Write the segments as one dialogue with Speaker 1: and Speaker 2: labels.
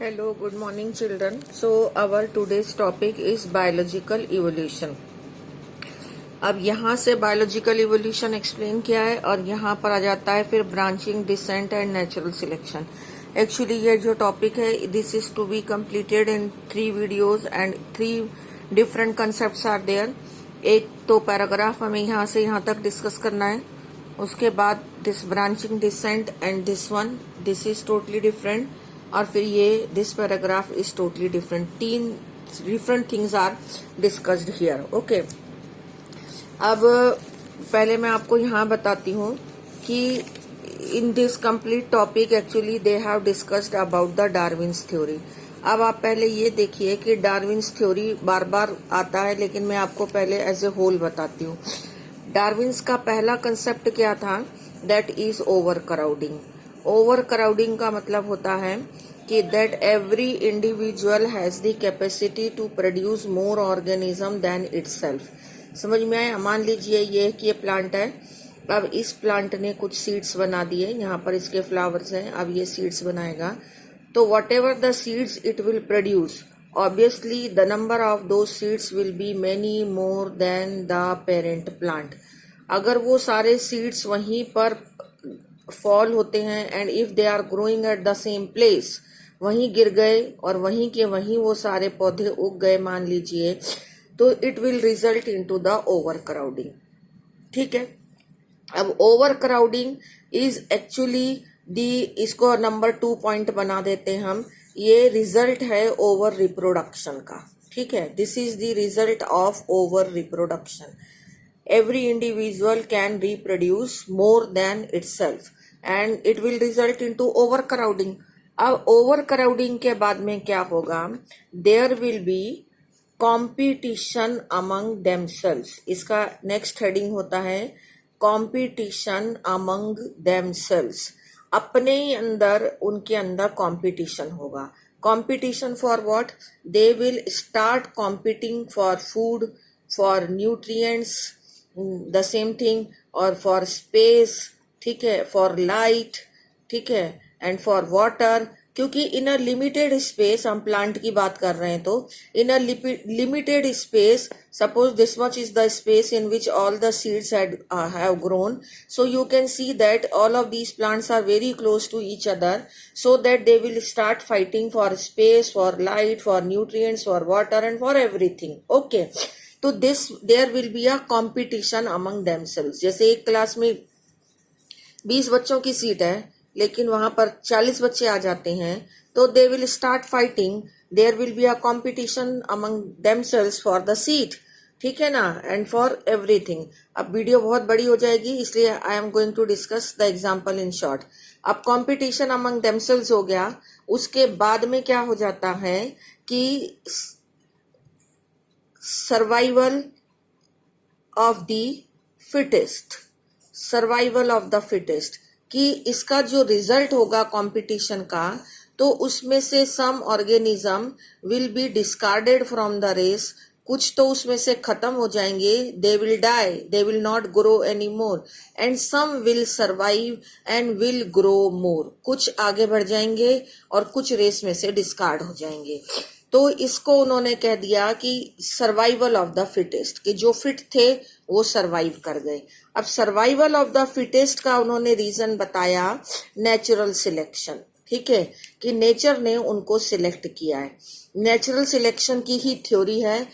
Speaker 1: Hello, good morning children. So our today's topic is biological evolution. अब यहाँ से biological evolution explain किया है और यहाँ पर आ जाता है फिर branching, descent and natural selection. Actually ये जो टॉपिक है this is to be completed in 3 videos and 3 different concepts are there. एक तो पैराग्राफ हमें यहाँ से यहाँ तक डिस्कस करना है. उसके बाद this branching, descent and this one, this is totally different. और फिर ये this paragraph is totally different. 3 different things are discussed here. Okay, अब पहले मैं आपको यहाँ बताती हूँ कि in this complete topic actually they have discussed about the Darwin's theory. अब आप पहले ये देखिए कि डार्विन्स थ्योरी बार बार आता है, लेकिन मैं आपको पहले एज ए होल बताती हूँ. डार्विन्स का पहला कंसेप्ट क्या था? That is overcrowding. Overcrowding का मतलब होता है कि that every individual has the capacity to produce more organism than itself. समझ में आया? मान लीजिए ये प्लांट है. अब इस प्लांट ने कुछ सीड्स बना दिए. यहाँ पर इसके फ्लावर्स हैं. अब ये सीड्स बनाएगा तो whatever the seeds it will produce, obviously the number of those seeds will be many more than the parent plant. अगर वो सारे सीड्स वहीं पर फॉल होते हैं and if they are growing at the same place, वहीं गिर गए और वहीं के वहीं वो सारे पौधे उग गए मान लीजिए, तो it will result into the over crowding. ठीक है. अब ओवर क्राउडिंग इज एक्चुअली इसको नंबर 2 पॉइंट बना देते हैं हम. ये रिजल्ट है ओवर रिप्रोडक्शन का. ठीक है. This is the result of over reproduction. Every individual can reproduce more than itself and it will result into overcrowding. अब overcrowding के बाद में क्या होगा? There will be competition among themselves. इसका next heading होता है competition among themselves. अपने ही अंदर उनके अंदर competition होगा. Competition for what? They will start competing for food, for nutrients, the same thing, और फॉर स्पेस. ठीक है. For light. ठीक है. And for water. क्योंकि इन अ लिमिटेड स्पेस, हम प्लांट की बात कर रहे हैं, तो in a limited space, suppose this much is the space in which all the seeds have grown, so you can see that all of these plants are very close to each other, so that they will start fighting for space, for light, for nutrients, for water and for everything. Okay. तो this there will be a competition among themselves. जैसे एक class में 20 बच्चों की seat है लेकिन वहां पर 40 बच्चे आ जाते हैं, तो they will start fighting. There will be a competition among themselves for the seat. ठीक है ना? And for everything. अब वीडियो बहुत बड़ी हो जाएगी, इसलिए I am going to discuss the example in short. अब कॉम्पिटिशन अमंग देमसेल्व्स हो गया. उसके बाद में क्या हो जाता है कि survival of the fittest. Survival of the fittest कि इसका जो रिजल्ट होगा कंपटीशन का, तो उसमें से some organism will be discarded from the race. कुछ तो उसमें से खत्म हो जाएंगे. They will die, they will not grow any more, and some will survive and will grow more. कुछ आगे बढ़ जाएंगे और कुछ रेस में से डिस्कार्ड हो जाएंगे. तो इसको उन्होंने कह दिया कि सर्वाइवल ऑफ द फिटेस्ट, कि जो फिट थे वो सर्वाइव कर गए. अब सर्वाइवल ऑफ द फिटेस्ट का उन्होंने रीजन बताया नेचुरल सिलेक्शन. ठीक है. कि नेचर ने उनको सिलेक्ट किया है. नेचुरल सिलेक्शन की ही थ्योरी है.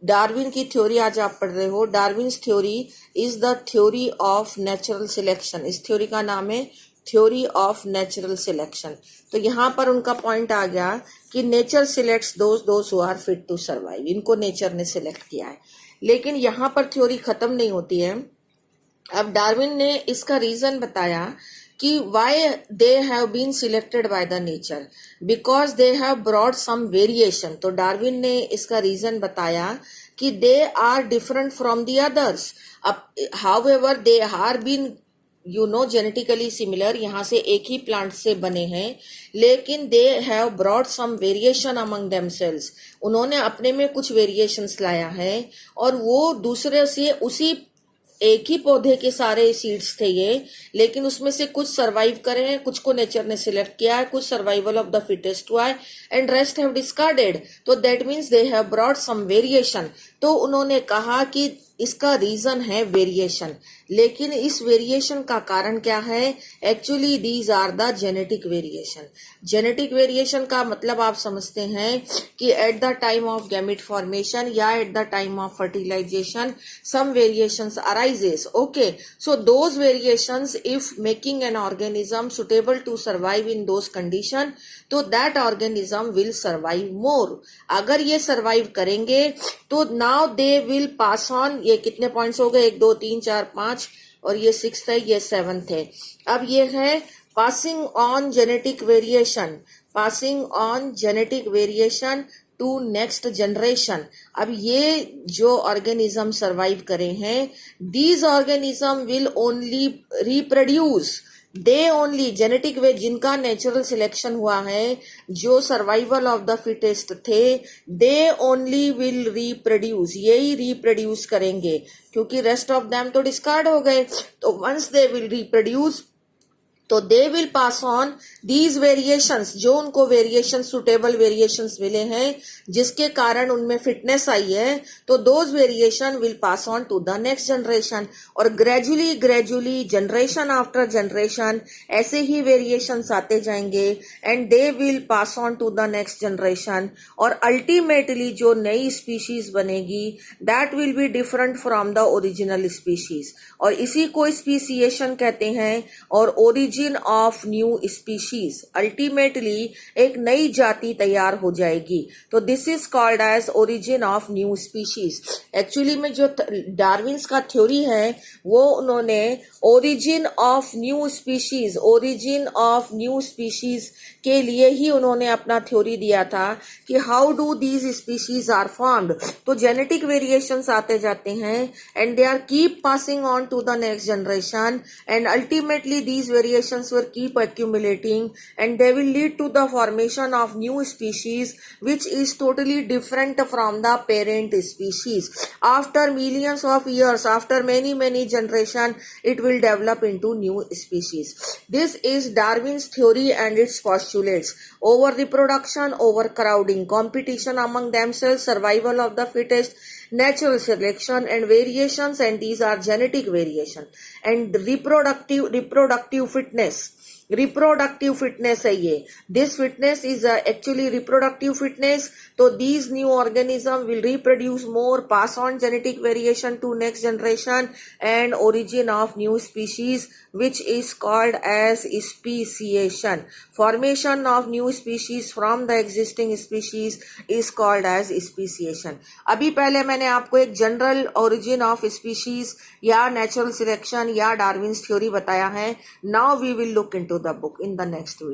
Speaker 1: डार्विन की थ्योरी आज आप पढ़ रहे हो. Darwin's theory is the theory of natural selection. इस थ्योरी का नाम है थ्योरी ऑफ नेचुरल सिलेक्शन. तो यहाँ पर उनका पॉइंट आ गया कि nature selects those who are fit to survive. इनको नेचर ने सिलेक्ट किया है. लेकिन यहाँ पर थ्योरी खत्म नहीं होती है. अब डार्विन ने इसका रीजन बताया कि why they have been selected by the nature, because they have brought some variation. तो डार्विन ने इसका रीजन बताया कि they are different from the others. अब however they are been genetically similar, यहाँ से एक ही प्लांट से बने हैं, लेकिन they have brought some variation among themselves. उन्होंने अपने में कुछ वेरिएशंस लाया है और वो दूसरे से उसी एक ही पौधे के सारे सीड्स थे ये, लेकिन उसमें से कुछ सरवाइव करे हैं, कुछ को नेचर ने सिलेक्ट किया है, कुछ सर्वाइवल ऑफ द फिटेस्ट हुआ है, एंड रेस्ट हैव डिस्कार्डेड. तो that means they have brought some variation. तो उन्होंने कहा कि इसका रीजन है वेरिएशन. लेकिन इस वेरिएशन का कारण क्या है? Actually these are the genetic variation. Genetic variation का मतलब आप समझते हैं कि at the time of gamete formation या at the time of fertilization some variations arises. Okay, so those variations if making an organism suitable to survive in those condition, तो that organism will survive more. अगर ये survive करेंगे तो now they will pass on. ये कितने points हो गए? 1 2 3 4 5, और ये 6th है, ये 7th है. अब ये है passing on genetic variation. Passing on genetic variation to next generation. अब ये जो ऑर्गेनिज्म सर्वाइव करे हैं, these organism will only reproduce. They only genetic way, जिनका नेचुरल सिलेक्शन हुआ है, जो सर्वाइवल ऑफ द फिटेस्ट थे, दे ओनली विल रिप्रोड्यूस. यही रिप्रोड्यूस करेंगे, क्योंकि रेस्ट ऑफ देम तो डिस्कार्ड हो गए. तो वंस दे विल रिप्रोड्यूस, तो they will pass on these variations. जो उनको वेरिएशन सुटेबल वेरिएशंस मिले हैं, जिसके कारण उनमें फिटनेस आई है, तो those variation will pass on to the next generation. और gradually gradually generation after generation ऐसे ही वेरिएशंस आते जाएंगे, and they will pass on to the next generation. और अल्टीमेटली जो नई स्पीशीज बनेगी, that will be different from the original species. और इसी को स्पीसिएशन कहते हैं, और origin of new species. Ultimately एक नई जाति तैयार हो जाएगी. तो this is called as origin of new species. Actually में जो डार्विन्स का थ्योरी है, वो उन्होंने origin of new species, origin of new species के लिए ही उन्होंने अपना थ्योरी दिया था कि how do these species are formed. तो जेनेटिक वेरिएशंस आते जाते हैं, and they are keep passing on to the next generation, and ultimately these variations will keep accumulating, and they will lead to the formation of new species which is totally different from the parent species. After millions of years, after many generation, it will develop into new species. This is Darwin's theory and its postulates. Over reproduction, overcrowding, competition among themselves, survival of the fittest, natural selection and variations, and these are genetic variation. And reproductive fitness है ये. This fitness is actually reproductive fitness. So these new organisms will reproduce more, pass on genetic variation to next generation, and origin of new species, which is called as speciation. Formation of new species from the existing species is called as speciation. अभी पहले मैंने आपको एक general origin of species या natural selection या Darwin's theory बताया है. Now we will look into the book in the next video.